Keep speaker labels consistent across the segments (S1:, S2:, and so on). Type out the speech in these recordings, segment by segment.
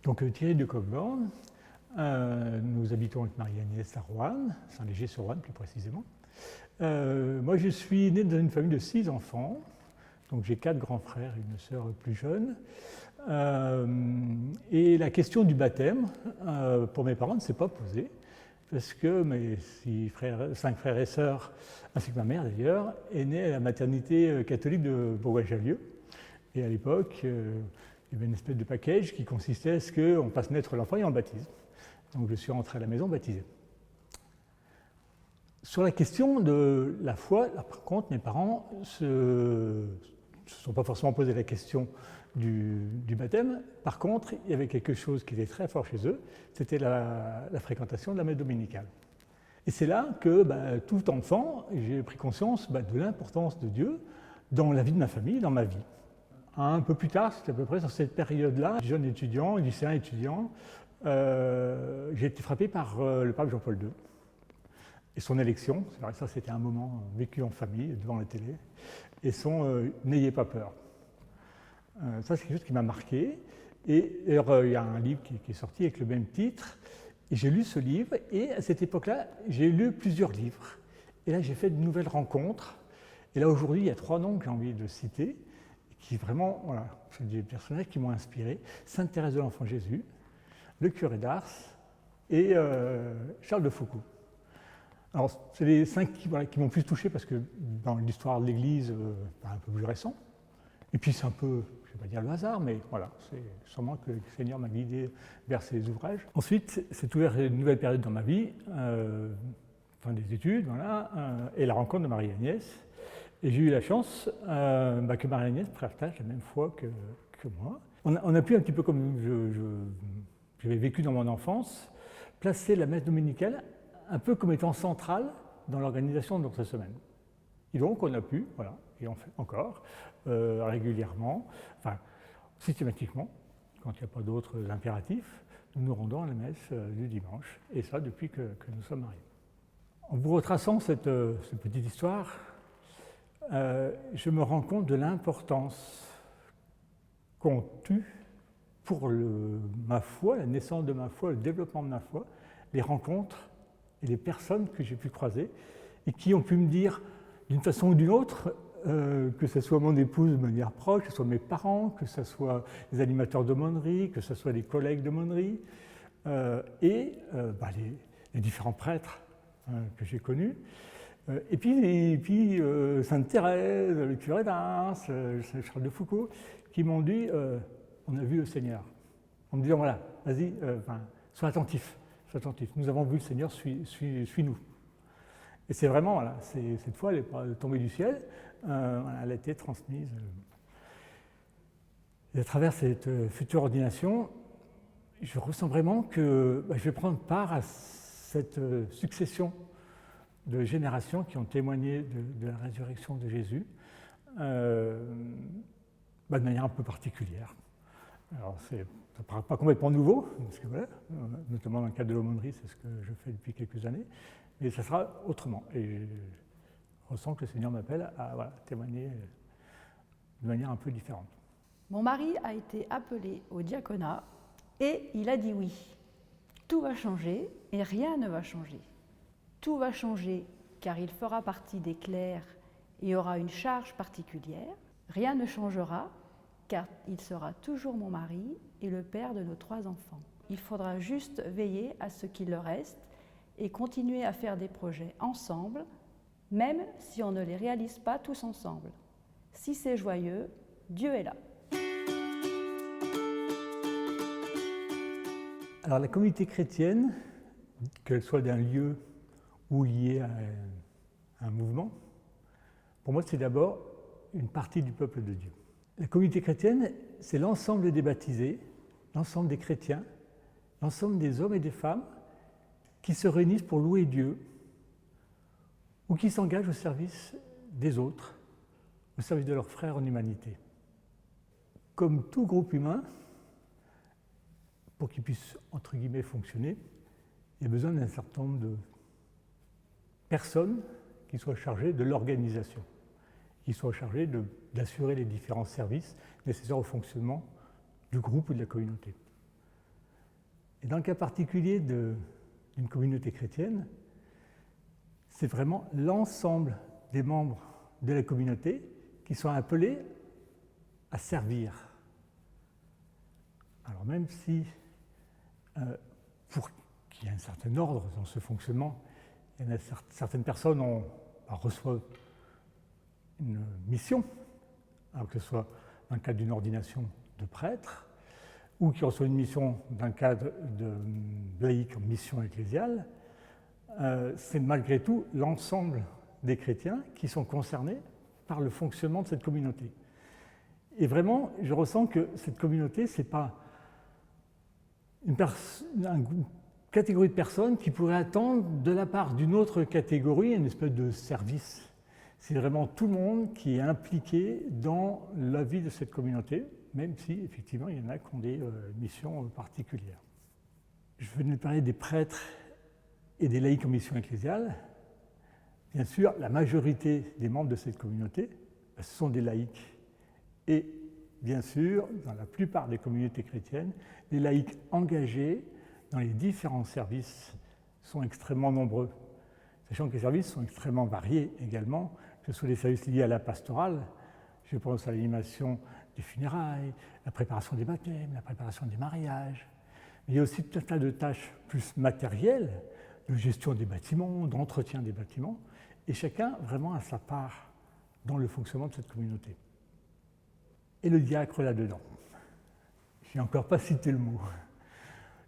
S1: Donc Thierry de Cockburn, nous habitons avec Marie-Agnès à Roanne, Saint-Léger-sur-Roanne plus précisément. Moi je suis né dans une famille de 6 enfants, donc j'ai 4 grands frères et une sœur plus jeune. Et la question du baptême, pour mes parents, ne s'est pas posée, parce que mes 5 frères et sœurs, ainsi que ma mère d'ailleurs, est née à la maternité catholique de Bourgoin-Jallieu. Et à l'époque, il y avait une espèce de package qui consistait à ce qu'on fasse naître l'enfant et on le baptise. Donc je suis rentré à la maison baptisé. Sur la question de la foi, là, par contre, mes parents ne se sont pas forcément posé la question du baptême. Par contre, il y avait quelque chose qui était très fort chez eux, c'était la fréquentation de la messe dominicale. Et c'est là que, tout enfant, j'ai pris conscience de l'importance de Dieu dans la vie de ma famille, dans ma vie. Un peu plus tard, c'était à peu près sur cette période-là, jeune étudiant, lycéen étudiant, j'ai été frappé par le pape Jean-Paul II et son élection. C'est vrai que ça, c'était un moment vécu en famille, devant la télé, et son « N'ayez pas peur ». Ça, c'est quelque chose qui m'a marqué. Et il y a un livre qui est sorti avec le même titre, et j'ai lu ce livre, et à cette époque-là, j'ai lu plusieurs livres. Et là, j'ai fait de nouvelles rencontres. Et là, aujourd'hui, il y a 3 noms que j'ai envie de citer, qui vraiment, voilà, c'est des personnages qui m'ont inspiré. Sainte Thérèse de l'Enfant Jésus, le curé d'Ars et Charles de Foucauld. Alors, c'est les 5 qui m'ont plus touché parce que dans l'histoire de l'Église, un peu plus récent. Et puis c'est un peu, je ne vais pas dire le hasard, mais voilà, c'est sûrement que le Seigneur m'a guidé vers ces ouvrages. Ensuite, c'est ouvert une nouvelle période dans ma vie, fin des études, voilà, et la rencontre de Marie-Agnès. Et j'ai eu la chance que Marie-Agnès partage la même foi que moi. On a pu un petit peu comme j'avais vécu dans mon enfance, placer la messe dominicale un peu comme étant centrale dans l'organisation de notre semaine. Et donc on a pu, voilà, et on fait encore, régulièrement, enfin systématiquement, quand il n'y a pas d'autres impératifs, nous nous rendons à la messe du dimanche, et ça depuis que nous sommes mariés. En vous retraçant cette petite histoire, je me rends compte de l'importance qu'ont eu pour ma foi, la naissance de ma foi, le développement de ma foi, les rencontres et les personnes que j'ai pu croiser et qui ont pu me dire d'une façon ou d'une autre, que ce soit mon épouse de manière proche, que ce soit mes parents, que ce soit les animateurs d'aumônerie, que ce soit les collègues d'aumônerie, et les différents prêtres que j'ai connus. Et puis Sainte Thérèse, le curé d'Ars, Charles de Foucauld, qui m'ont dit on a vu le Seigneur. En me disant voilà, vas-y, sois attentif, nous avons vu le Seigneur, suis-nous. Et c'est vraiment, voilà, cette fois, elle n'est pas tombée du ciel, elle a été transmise. Et à travers cette future ordination, je ressens vraiment que je vais prendre part à cette succession de générations qui ont témoigné de la résurrection de Jésus de manière un peu particulière. Alors, ça ne paraît pas complètement nouveau, parce que, voilà, notamment dans le cadre de l'aumônerie, c'est ce que je fais depuis quelques années, mais ça sera autrement. Et je ressens que le Seigneur m'appelle à témoigner de manière un peu différente.
S2: Mon mari a été appelé au diaconat et il a dit oui. Tout va changer et rien ne va changer. Tout va changer car il fera partie des clercs et aura une charge particulière. Rien ne changera car il sera toujours mon mari et le père de nos 3 enfants. Il faudra juste veiller à ce qu'il le reste et continuer à faire des projets ensemble, même si on ne les réalise pas tous ensemble. Si c'est joyeux, Dieu est là.
S1: Alors la communauté chrétienne, qu'elle soit d'un lieu ou liée à un mouvement, pour moi c'est d'abord une partie du peuple de Dieu. La communauté chrétienne, c'est l'ensemble des baptisés, l'ensemble des chrétiens, l'ensemble des hommes et des femmes qui se réunissent pour louer Dieu ou qui s'engagent au service des autres, au service de leurs frères en humanité. Comme tout groupe humain, pour qu'il puisse, entre guillemets, fonctionner, il y a besoin d'un certain nombre de personnes qui soient chargées de l'organisation, qui soient chargées d'assurer les différents services nécessaires au fonctionnement du groupe ou de la communauté. Et dans le cas particulier d'une communauté chrétienne, c'est vraiment l'ensemble des membres de la communauté qui sont appelés à servir. Alors même si, pour qu'il y ait un certain ordre dans ce fonctionnement, il y en a certaines personnes reçoivent une mission, alors que ce soit dans le cadre d'une ordination de prêtre, ou qui reçoivent une mission dans le cadre de laïque en mission ecclésiale, c'est malgré tout l'ensemble des chrétiens qui sont concernés par le fonctionnement de cette communauté. Et vraiment, je ressens que cette communauté, ce n'est pas une catégorie de personnes qui pourrait attendre de la part d'une autre catégorie une espèce de service. C'est vraiment tout le monde qui est impliqué dans la vie de cette communauté, même si, effectivement, il y en a qui ont des missions particulières. Je venais de parler des prêtres et des laïcs en mission ecclésiale. Bien sûr, la majorité des membres de cette communauté, ce sont des laïcs. Et bien sûr, dans la plupart des communautés chrétiennes, les laïcs engagés dans les différents services sont extrêmement nombreux. Sachant que les services sont extrêmement variés également, que ce soit les services liés à la pastorale, je pense à l'animation des funérailles, la préparation des baptêmes, la préparation des mariages. Mais il y a aussi tout un tas de tâches plus matérielles, de gestion des bâtiments, d'entretien des bâtiments, et chacun vraiment a sa part dans le fonctionnement de cette communauté. Et le diacre là-dedans. Je n'ai encore pas cité le mot.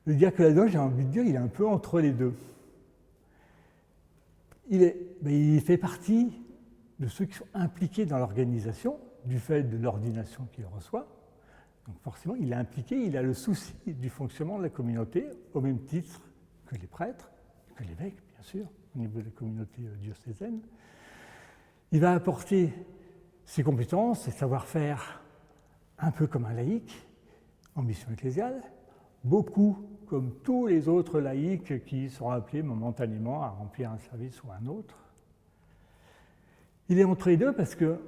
S1: Le diacre là-dedans, j'ai envie de dire, il est un peu entre les deux. Il fait partie de ceux qui sont impliqués dans l'organisation, du fait de l'ordination qu'il reçoit. Donc forcément, il est impliqué, il a le souci du fonctionnement de la communauté, au même titre que les prêtres, que l'évêque, bien sûr, au niveau de la communauté diocésaine. Il va apporter ses compétences, ses savoir-faire, un peu comme un laïc, en mission ecclésiale, beaucoup comme tous les autres laïcs qui sont appelés momentanément à remplir un service ou un autre. Il est entre les deux parce que,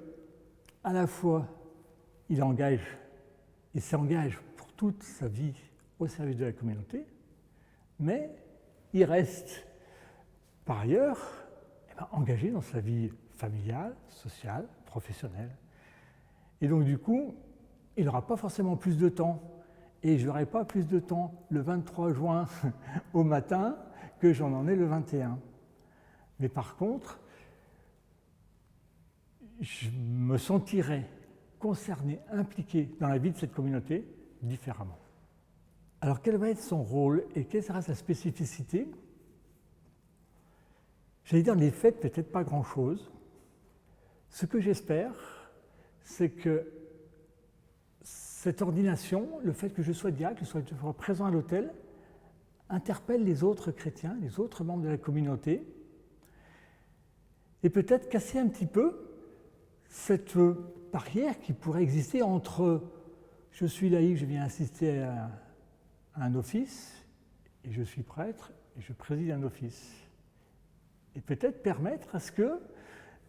S1: à la fois, il s'engage pour toute sa vie au service de la communauté, mais il reste, par ailleurs, engagé dans sa vie familiale, sociale, professionnelle. Et donc, du coup, il n'aura pas forcément plus de temps. Et je n'aurai pas plus de temps le 23 juin au matin que j'en ai le 21. Mais par contre, je me sentirai concerné, impliqué dans la vie de cette communauté différemment. Alors quel va être son rôle et quelle sera sa spécificité? J'allais dire, les faits, peut-être pas grand-chose. Ce que j'espère, c'est que cette ordination, le fait que je sois diacre, que je sois présent à l'autel, interpelle les autres chrétiens, les autres membres de la communauté, et peut-être casser un petit peu cette barrière qui pourrait exister entre je suis laïc, je viens assister à un office, et je suis prêtre, et je préside un office. Et peut-être permettre à ce que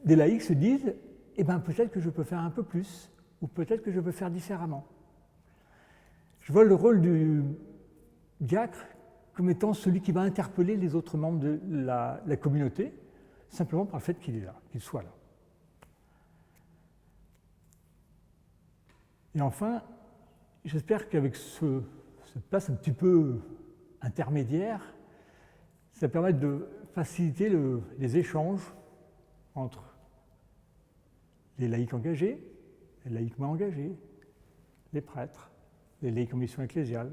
S1: des laïcs se disent « eh bien peut-être que je peux faire un peu plus » ou peut-être que je peux faire différemment. Je vois le rôle du diacre comme étant celui qui va interpeller les autres membres de la communauté, simplement par le fait qu'il est là, qu'il soit là. Et enfin, j'espère qu'avec cette place un petit peu intermédiaire, ça permet de faciliter les échanges entre les laïcs engagés, les laïcs moins engagés, les prêtres, les laïcs en mission ecclésiale.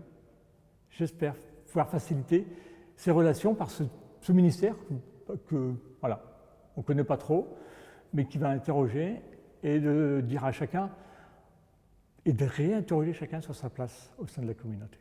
S1: J'espère pouvoir faciliter ces relations par ce ministère que voilà, on ne connaît pas trop, mais qui va interroger et de dire à chacun et de réinterroger chacun sur sa place au sein de la communauté.